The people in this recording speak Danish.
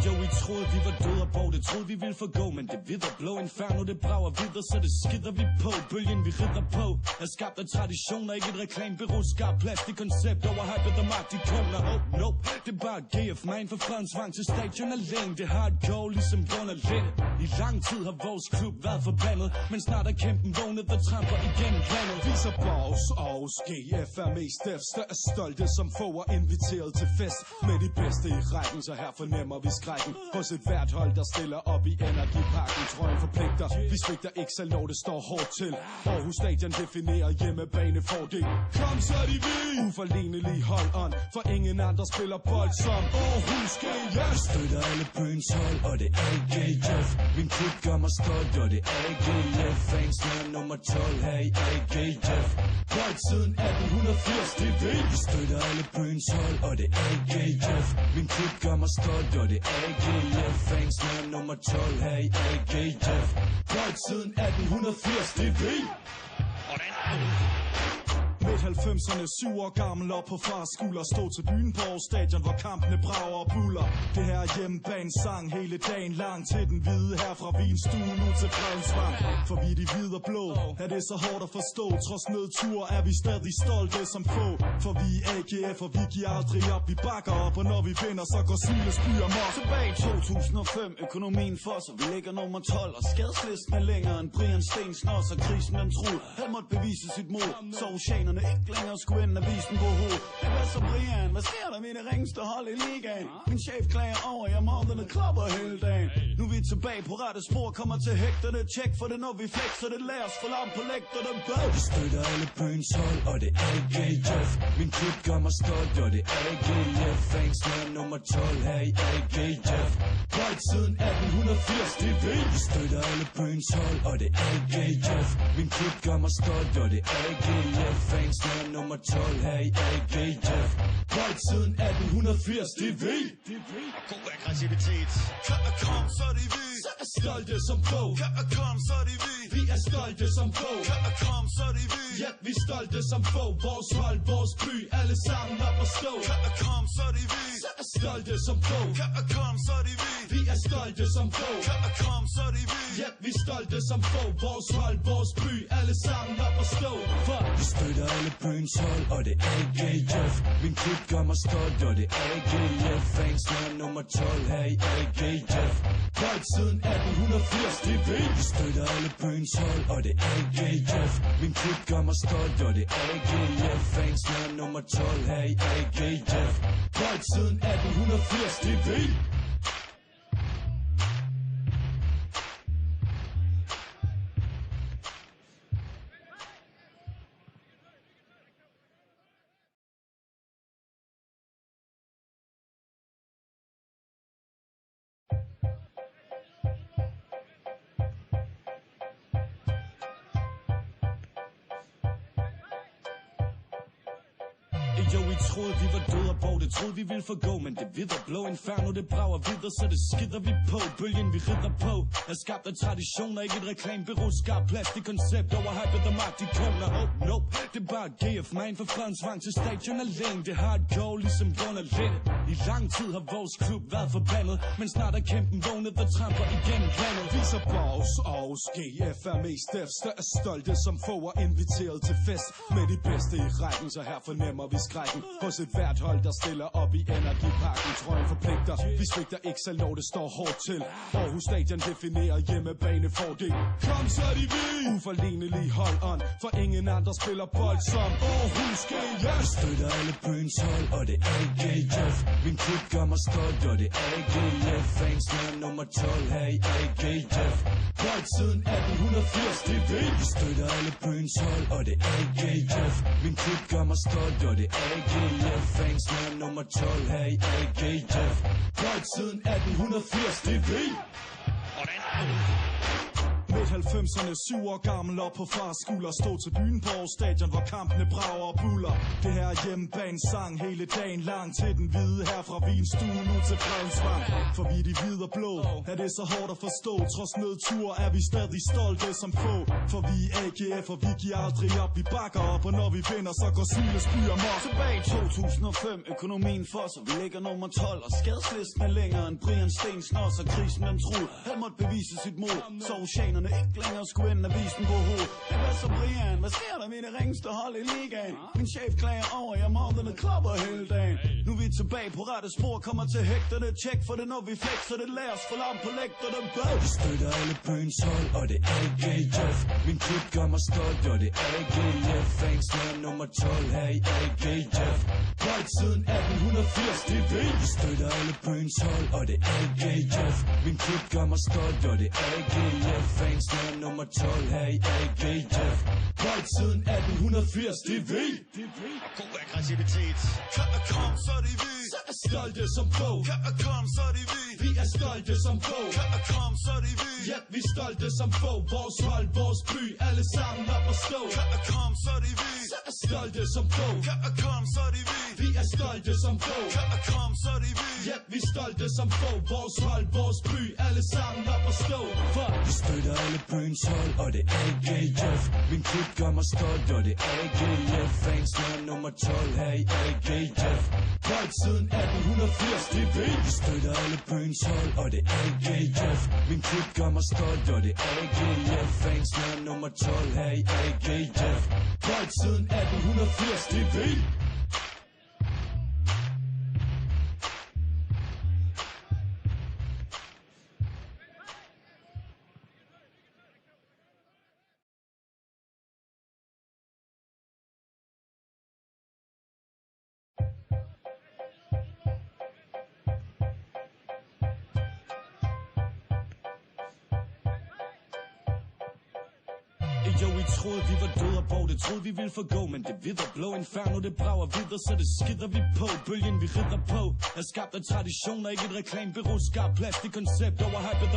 Jo, vi troede, vi var døde og borte, troede, vi ville forgå. Men det videre blå inferno, det brager videre, så det skider vi på. Bølgen, vi ridder på, er skabt af traditioner, ikke et reklamebureau. Skarpt plastikkoncept, overhypet og magt ikoner. Oh, nope, det er bare GF, man for fredens vang til stadion alene. Det er hardcore, ligesom Gunnar Lind. I lang tid har vores klub været forbandet, men snart er kæmpen vågnet, der tramper igen landet. Viser Borgs og GF er mest defste, er stolte som få er inviteret til fest. Med de bedste i rækken, så her fornemmer vi skrækken hos et hvert hold, der stiller op i Energiparken. Trøjen forpligter, vi svigter ikke selv, når det står hårdt til. Aarhus Stadion definerer hjemmebanefordel. Kom så de vi! Uforlignelig hold-on, for ingen andre spiller bold som Aarhus GF. Støtter alle byens hold, og det er AGF. Min klub gør mig stolt, og det er AGF. Fans med nummer 12 her i AGF. Bold siden 1880, det er vi. Vi støtter alle byens hold, og det er AGF. Min klub gør mig stolt, og det er AGF. Fans med nummer 12 her i AGF. Bold siden 1880, det er vi. Midt 90'erne, 7 år gammel op på fars skulder. Stod til byen på Aarhus Stadion, hvor kampene brager og buller. Det her hjemmebane sang hele dagen lang til den hvide her fra vinstuen ud til Fredensvang. For vi er de hvide og blå, er det så hårdt at forstå. Trods nedtur er vi stadig stolte som få. For vi er AGF, og vi giver aldrig op. Vi bakker op, og når vi vinder, så går Smilesby amok. Tilbage i 2005, økonomien fosser. Vi ligger nummer 12, og skadslisten er længere end Brian Stens Nos. Og krisen den troede, han måtte bevise sit mod. Så oceanerne ikke længere skulle ende avisen på hovedet. Det var så Brian, hvad sker der med det ringeste hold i ligaen? Min chef klager over, jeg måderne klopper hele dagen. Nu er vi tilbage på rette spor, kommer til hægterne. Tjek for det, når vi flexer det. Lad os få lam på lægterne. Vi støtter alle byens hold, og det er AGF. Min klub gør mig stolt, og det er AGF. Fans med nummer 12 her i AGF. Bold siden 1880, det er vi. Vi støtter alle byens hold, og det er AGF. Min klub gør mig stolt, og det er AGF. Fans med nummer 12 her i AGF. Bold siden 1880, det er vi. God aggressivitet. Kom, så er det vi. Stolte som få. Kom, så er det vi. Vi er stolte som få. Kom, så er det vi. Ja, vi er stolte som få. Vores hold, vores by, alle sammen op og stå. Kom, så er det vi. Stolte som få. Kom, så er det vi. Vi er stolte som få. Kom, så er det vi. Ja, vi er stolte som få. Vores hold, vores by, alle sammen op og stå. For vi støtter alle byens hold, og det er AGF. Min klub gør mig stolt, og det er AGF. Fans med nummer 12 her i AGF. Bold siden 1880, det er vi. Vi støtter alle byens hold, og det er AGF. Min klub gør mig stolt, og det er AGF. Fans med nummer 12 her i AGF. Bold siden 1880, det er vi. Jo, vi troede, vi var døde og borte, troede, vi ville forgå. Men det videre blå inferno, det brager videre, så det skider vi på. Bølgen, vi ridder på, er skabt af traditioner, ikke et reklamebureau. Skarpt plastikkoncept, overhypet og magt ikoner. Oh, nope, det er bare GF, man for fredens vang til stadion alene. Det er hardcore, ligesom Gunnar Lind. I lang tid har vores klub været forbandet, men snart er kæmpen vågnet, der tramper igen landet. Viser Borgs og GF er mest defste, er stolte som få er inviteret til fest. Med de bedste i rækken, så her fornemmer vi skrækken hos et hvert hold, der stiller op i Energiparken. Trøjen forpligter, vi svigter ikke selv, når det står hårdt til. Aarhus Stadion definerer hjemmebanefordel. Kom så de vi! Uforlignelig hold-on, for ingen andre spiller bold som Aarhus GF. Støtter alle byens hold, og det er AGF. Min klub gør mig stolt, og det er AGF. Fans med nummer 12 her i AGF. Bold siden 1880, det er vi. Vi støtter alle byens hold, og det er AGF. Min klub gør mig stolt, og det er AGF. Fans med nummer 12 her i AGF. Bold siden 1880, det er vi. Midt 90'erne, 7 år gammel op på fars skulder. Stå til byen på Aarhus Stadion, hvor kampene brager og buller. Det her er hjemmebanesang hele dagen lang. Til den hvide her fra Vinstuen ud til Fredensvang. For vi er de hvide og blå, er det så hårdt at forstå. Trods nedtur er vi stadig stolte som få. For vi er AGF, og vi giver aldrig op. Vi bakker op, og når vi vinder, så går Smiles byer mok. Tilbage i 2005, økonomien fosser. Vi ligger nummer 12, og skadeslisten er længere end Brian Stens Nos og krisen man troede. Han måtte bevise sit mod, så oceanerne ikke længere skulle ende avisen på hovedet. Det var så Brian, hvad sker der med det ringeste hold i ligaen? Min chef klager over, jeg målede klopper hele dagen. Nu er vi tilbage på rette spor, kommer til hægterne. Tjek for det, når vi flexer det. Lad os få lam på lægterne. Vi støtter alle byens hold, og det er AGF. Min klub gør mig stolt, og det er AGF. Fans med nummer 12 her i AGF. Bold siden 1880, det er vi. Vi støtter alle byens hold, og det er AGF. Min klub gør mig stolt, og det er AGF. Fans med nummer 12 her i AGF. Bold siden 1880, det er vi. God aggressivitet. Kom, så er det vi. Så er stolte som få. Kom, så er det vi. Vi er stolte som få. Kom, så er det vi. Ja, vi er stolte som få. Vores hold, vores by, alle sammen op og stå. Kom, så er det vi. Så er stolte som få. Kom, så er det vi. Vi er stolte som få. Kom, så er det vi. Ja, vi er stolte som få. Vores hold, vores by, alle sammen op og stå. For vi støtter alle byens hold, og det er AGF. Min klub gør mig stolt, og det er AGF. Fans med nummer 12 her i AGF. Bold siden 1880, det er vi. Vi støtter alle byens hold, og det er AGF. Min klub gør mig stolt, og det er AGF. Fans med nummer 12 her i AGF. Bold siden 1880, det er vi. Jo, vi troede, vi var døde og bog. Det troede, vi ville forgå. Men det videre blå inferno, det brager videre. Så det skider vi på. Bølgen, vi ridder på. Er skabt af traditioner, ikke et reklamebureau. Skarpt plastikkoncept over hypet